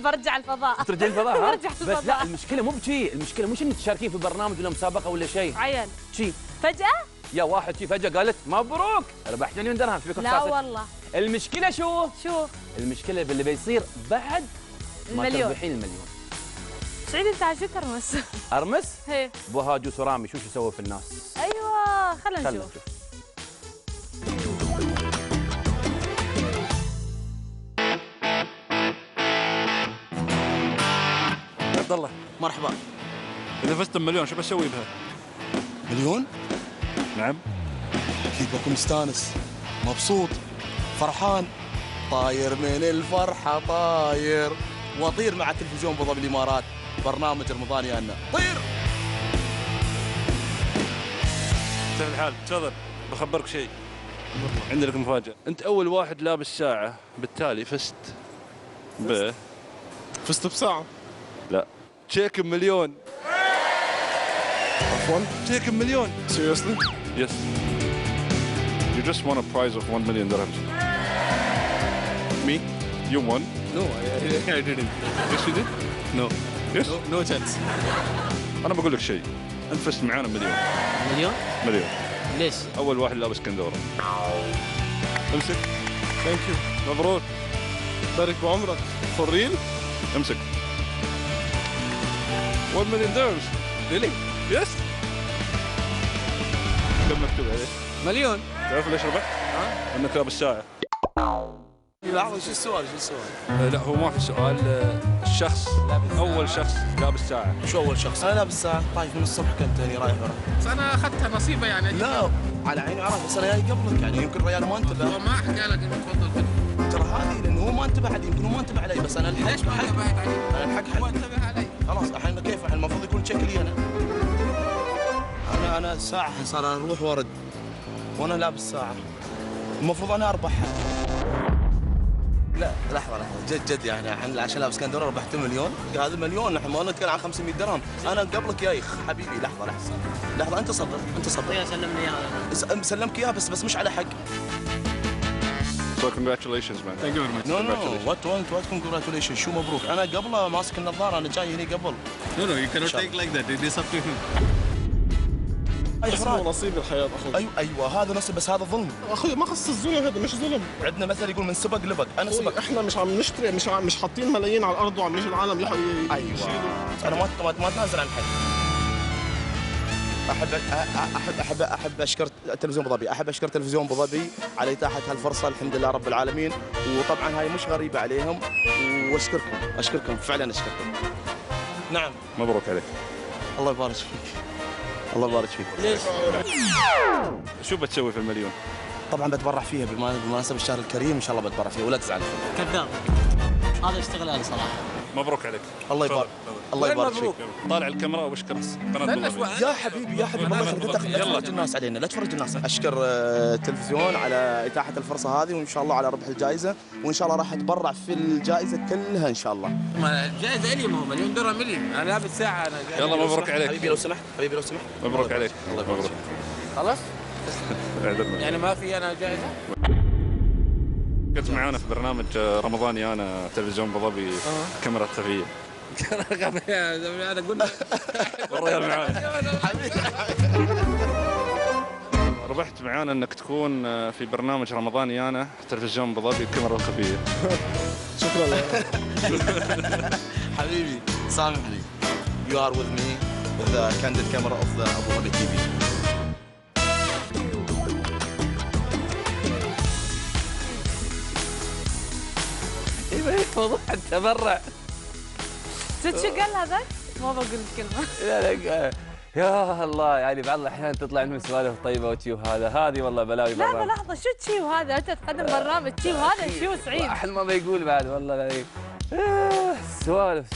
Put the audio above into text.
برجع الفضاء. ترجع الفضاء ها؟ برجع الفضاء. بس لا المشكله مو بشي، المشكله مش انك تشاركين في برنامج ولا مسابقه ولا شيء. عيل شي فجأة؟ يا واحد شي فجاه قالت مبروك ربحت مليون درهم. لا والله. المشكله شو؟ المشكله باللي بيصير بعد ما المليون. تربحين المليون. سعيد انت عشان ترمس. ارمس؟ هي بوهاج وسرامي شو يسوي في الناس؟ ايوه خلينا نشوف. عبد الله مرحبا. اذا فزت بمليون شو بسوي بها؟ مليون؟ نعم. اكيد بكون مستانس مبسوط فرحان طاير من الفرحه طاير واطير مع تلفزيون ابو ظبي الامارات برنامج رمضان يانا طير. كيف الحال؟ تفضل بخبرك شيء. عندي لك مفاجأة، أنت أول واحد لابس ساعة، بالتالي فزت فزت بساعة؟ لا، تشيك بمليون. عفوا؟ تشيك بمليون. Seriously? Yes. You just won a prize of 1 million dirhams. Me? You won? No, I didn't. Yes you did? No. Yes? No chance. أنا بقول لك شيء، أنت فزت معانا مليون. مليون؟ ليش؟ أول واحد لابس كندورة. امسك. Thank you. مبروك. بارك بعمرك. For real? امسك. 1 million dirhams. Really? Yes. كم مكتوب عليه؟ مليون. تعرف ليش ربحت؟ انك لابس ساعة. لحظه شو السؤال؟ لا هو ما في سؤال. الشخص اول شخص لابس ساعة. شو اول شخص؟ انا لابس ساعه طايف من الصبح كنت هني رايح ورا. بس انا اخذتها نصيبه يعني. لا على عيني وعرفي بس انا جاي قبلك يعني يمكن الرجال ما انتبه. هو ما حكى لك انه تفضل فيلم. ترى هذه لانه هو ما انتبه علي يمكن هو ما انتبه علي بس انا الحق. ليش ما انتبهت علي؟ انا الحق هو انتبه علي. خلاص الحين كيف الحين المفروض يكون تشيك لي انا ساعه صار اروح وارد وانا لابس ساعه المفروض انا اربحها. لا لحظه جد يعني الحين عشان لابس كندوره ربحت مليون. هذا مليون احنا ما نتكلم عن 500 درهم. انا قبلك يا حبيبي. لحظه انت صبر يا سلمني اياها. سلمك اياها بس مش على حق. So congratulations man. Thank you very much. No. What congratulations. شو مبروك. انا قبله ماسك النظاره انا جاي هنا قبل. No, you cannot take like that. It is up to him. اسمه نصيب الحياة أخوي. ايوه هذا نصيب بس هذا ظلم. أخوي ما خص الظلم هذا مش ظلم. عندنا مثل يقول من سبق لبق. انا سبق. إحنا مش عم نشتري مش حاطين ملايين على الأرض وعم يجي العالم يشيلوا. انا ما اتنازل عن حد. احب اشكر تلفزيون ابو ظبي. احب اشكر تلفزيون ابو ظبي على اتاحه هالفرصه. الحمد لله رب العالمين. وطبعا هاي مش غريبه عليهم واشكركم فعلا اشكركم. نعم مبروك عليك. الله يبارك فيك. الله يبارك فيك. ليش؟ شو بتسوي في المليون؟ طبعا بتبرع فيها بمناسبه الشهر الكريم ان شاء الله بتبرع فيها ولا تزعل. كذاب. هذا اشتغل صراحه. مبروك عليك. الله يبارك. الله يبارك فيك. طالع الكاميرا واشكر قناه. يا حبيبي الله يخليك لا تفرج الناس علينا لا تفرج الناس. اشكر التلفزيون على اتاحه الفرصه هذه وان شاء الله على ربح الجائزه وان شاء الله راح اتبرع في الجائزه كلها ان شاء الله. ما الجائزه الي ما هو مليون درهم الي. انا لابس ساعه انا. يلا مبروك عليك. حبيبي لو سمحت. مبروك عليك. الله يبارك فيك. خلاص؟ يعني ما في انا جائزه؟ كنت معانا في برنامج رمضاني انا تلفزيون ابو ظبي كاميرا خفيه. هذا قلنا والرجال معانا. ربحت معانا انك تكون في برنامج رمضاني انا تلفزيون ابو ظبي الكاميرا الخفيه. شكرا لك. حبيبي سامحني. You are with me with the candid camera of the Abu Dhabi TV. موضوع التبرع. شو قال هذاك؟ ما بقول الكلمة. لا يا الله يعني بعض الأحيان تطلع منه سوالف طيبة وتشي وهذا هذه والله بلاوي لا برامج. لحظة شو تشي وهذا؟ أنت تقدم برنامج تشي وهذا شو سعيد؟ أحد ما بيقول بعد والله العظيم. سوالف